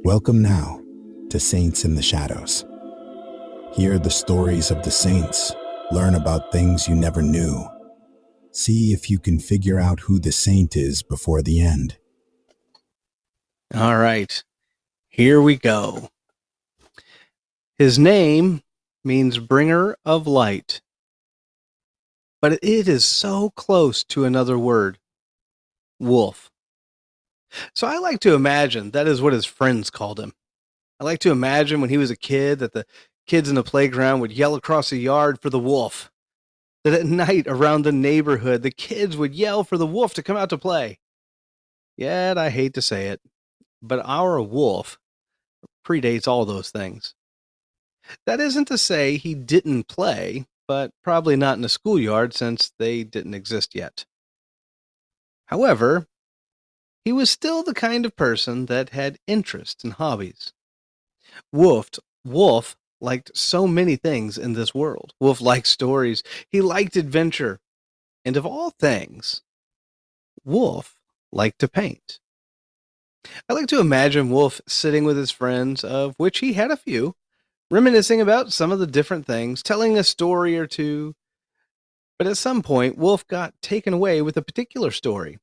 Welcome now to Saints in the Shadows. Hear the stories of the saints, learn about things you never knew. See if you can figure out who the saint is before the end. All right, here we go. His name means bringer of light, but it is so close to another word, wolf. So I like to imagine that is what his friends called him. I like to imagine when he was a kid that the kids in the playground would yell across the yard for the wolf. That at night around the neighborhood, the kids would yell for the wolf to come out to play. Yet I hate to say it, but our wolf predates all those things. That isn't to say he didn't play, but probably not in a schoolyard since they didn't exist yet. However, he was still the kind of person that had interests and hobbies. Wolf liked so many things in this world. Wolf liked stories. He liked adventure. And of all things, Wolf liked to paint. I like to imagine Wolf sitting with his friends, of which he had a few, reminiscing about some of the different things, telling a story or two. But at some point, Wolf got taken away with a particular story.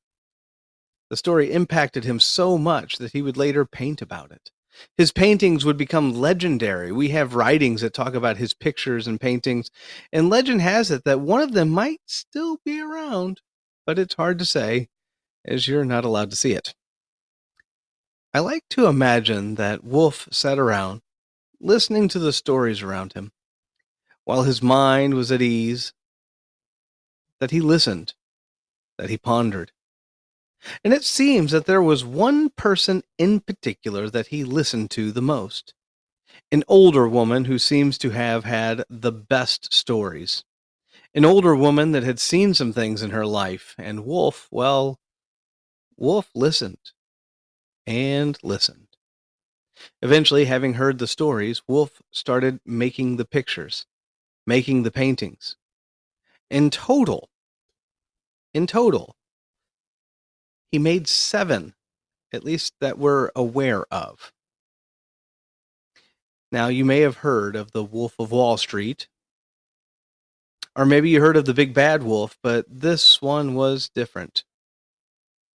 The story impacted him so much that he would later paint about it. His paintings would become legendary. We have writings that talk about his pictures and paintings, and legend has it that one of them might still be around, but it's hard to say, as you're not allowed to see it. I like to imagine that Wolf sat around, listening to the stories around him, while his mind was at ease, that he listened, that he pondered. And it seems that there was one person in particular that he listened to the most. An older woman who seems to have had the best stories. An older woman that had seen some things in her life. And Wolf, well, Wolf listened and listened. Eventually, having heard the stories, Wolf started making the pictures, making the paintings. In total, he made 7, at least that we're aware of. Now, you may have heard of the Wolf of Wall Street, or maybe you heard of the Big Bad Wolf, but this one was different.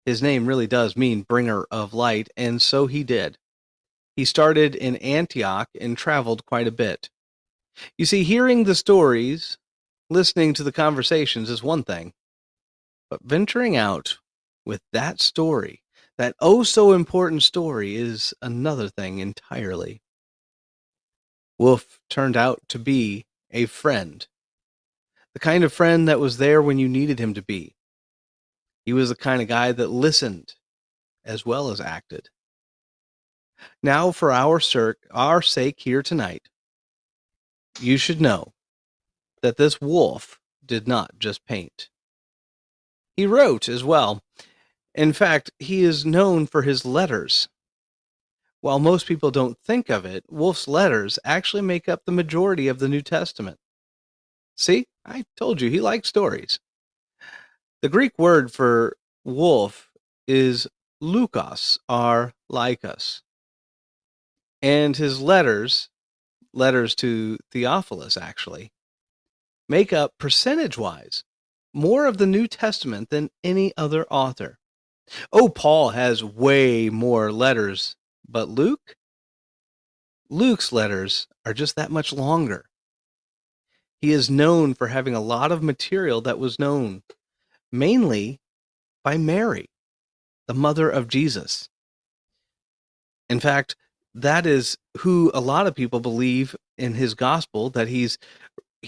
His name really does mean bringer of light, and so he did. He started in Antioch and traveled quite a bit. You see, hearing the stories, listening to the conversations is one thing, but venturing out with that story, that oh so important story, is another thing entirely. Wolf turned out to be a friend. The kind of friend that was there when you needed him to be. He was the kind of guy that listened as well as acted. Now, for our sake here tonight, you should know that this wolf did not just paint. He wrote as well. In fact, he is known for his letters. While most people don't think of it, Wolf's letters actually make up the majority of the New Testament. See, I told you he liked stories. The Greek word for wolf is lukos, or laikos. And his letters to Theophilus actually, make up percentage-wise more of the New Testament than any other author. Oh, Paul has way more letters, but Luke's letters are just that much longer. He is known for having a lot of material that was known mainly by Mary, the mother of Jesus. In fact, that is who a lot of people believe in his gospel, that he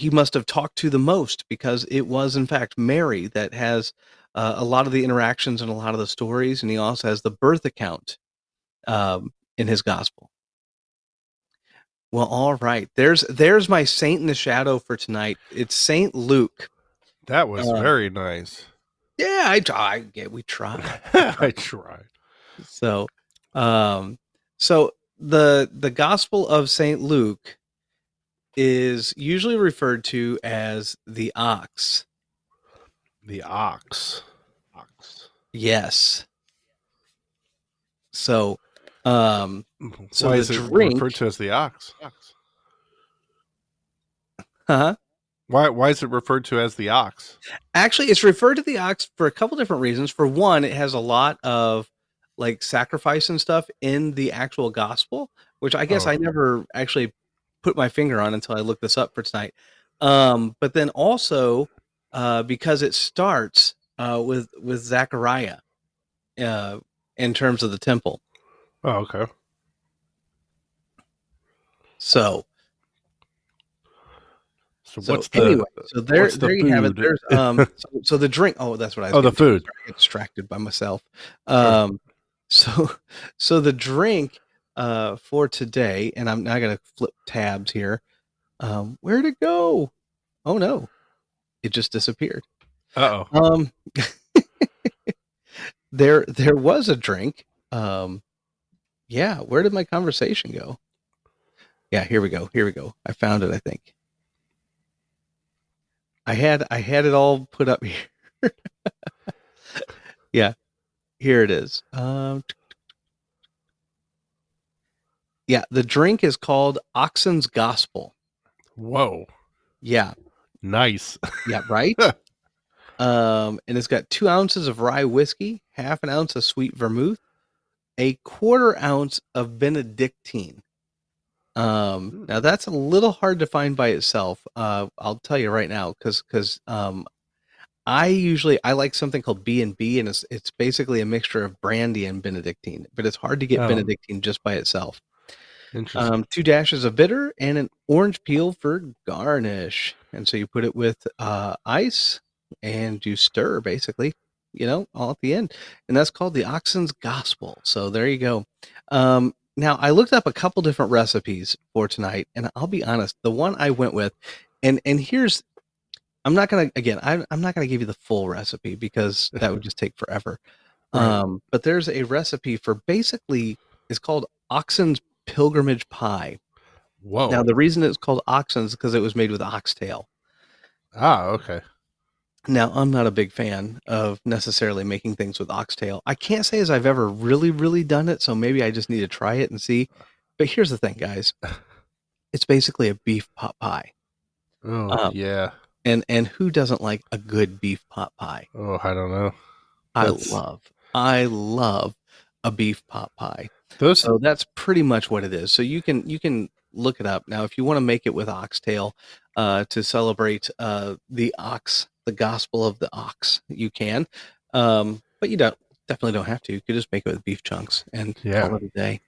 must have talked to the most, because it was in fact Mary that has a lot of the interactions and a lot of the stories, and he also has the birth account in his gospel. Well, all right. There's my saint in the shadow for tonight. It's Saint Luke. That was very nice. Yeah, we tried. I tried. So, so the Gospel of Saint Luke is usually referred to as the ox. The ox. Yes. So, So Why the is it drink, referred to as the ox? huh? Why is it referred to as the ox? Actually, it's referred to the ox for a couple different reasons. For one, it has a lot of like sacrifice and stuff in the actual gospel, which I guess Oh. I never actually put my finger on until I looked this up for tonight. But then also because it starts with Zechariah uh, in terms of the temple. Oh, okay. So So so what's anyway, the so there you have it. food? There's so the drink. Oh, that's what I was Oh, the getting to. food. Sorry, I get distracted by myself. Oh, Um, so so the drink for today, and I'm now gonna flip tabs here. Where'd it go? Oh no, it just disappeared. uh-oh. Um, there was a drink. Yeah, where did my conversation go? Yeah, here we go. Here we go. I found it, I think. I had it all put up here. Yeah, here it is. Yeah, the drink is called Oxen's Gospel. Whoa. Yeah, Nice. yeah, right. And it's got 2 ounces of rye whiskey, half an ounce of sweet vermouth, a quarter ounce of Benedictine. Now that's a little hard to find by itself. I'll tell you right now, because I like something called B&B, and it's basically a mixture of brandy and Benedictine, but it's hard to get Oh. Benedictine just by itself. Interesting. 2 dashes of bitter and an orange peel for garnish. And so you put it with ice and you stir basically, all at the end. And that's called the Oxen's Gospel. So there you go. Now I looked up a couple different recipes for tonight, and I'll be honest, the one I went with, and here's I'm not gonna again, I'm not gonna give you the full recipe because that would just take forever. Right. But there's a recipe for basically it's called Oxen's Pilgrimage Pie. Now, Whoa. the reason it's called Oxen's is because it was made with oxtail. Ah, okay. Now, I'm not a big fan of necessarily making things with oxtail. I can't say as I've ever really, really done it, so maybe I just need to try it and see. But here's the thing, guys. It's basically a beef pot pie. Oh, Um, yeah. and who doesn't like a good beef pot pie? Oh, I don't know. I That's love a beef pot pie. those So that's pretty much what it is. So you can look it up. Now, if you want to make it with oxtail to celebrate the ox, the gospel of the ox, you can. But you definitely don't have to. You could just make it with beef chunks and Yeah. call it a day.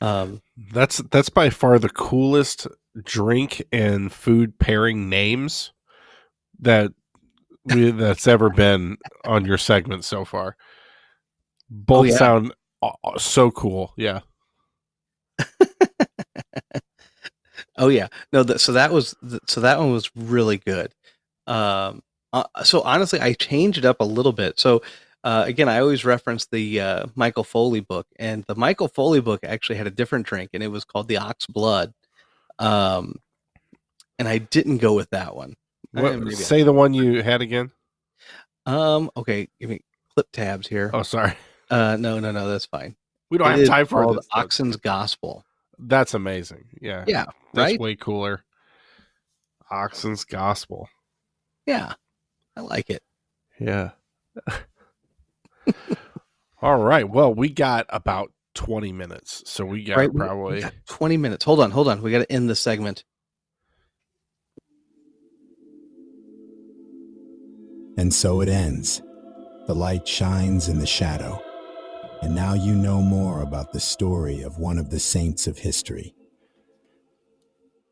Um, that's by far the coolest drink and food pairing names that's ever been on your segment so far. oh Both yeah, sound so cool. Yeah. oh yeah. No, so that one was really good. So honestly, I changed it up a little bit. So again, I always reference the Michael Foley book, and the Michael Foley book actually had a different drink, and it was called the Ox Blood. Um, and I didn't go with that one. What? Maybe Say the one you had again. okay, give me clip tabs here. Oh, sorry. No, that's fine. We don't It have is time for called this. Oxen's Gospel. That's amazing. Yeah. Yeah, That's right. way cooler. Oxen's Gospel. Yeah, I like it. Yeah. All right. Well, we got about 20 minutes. So we got Right, we probably got 20 minutes. Hold on. We got to end the segment. And so it ends. The light shines in the shadow. And now you know more about the story of one of the saints of history.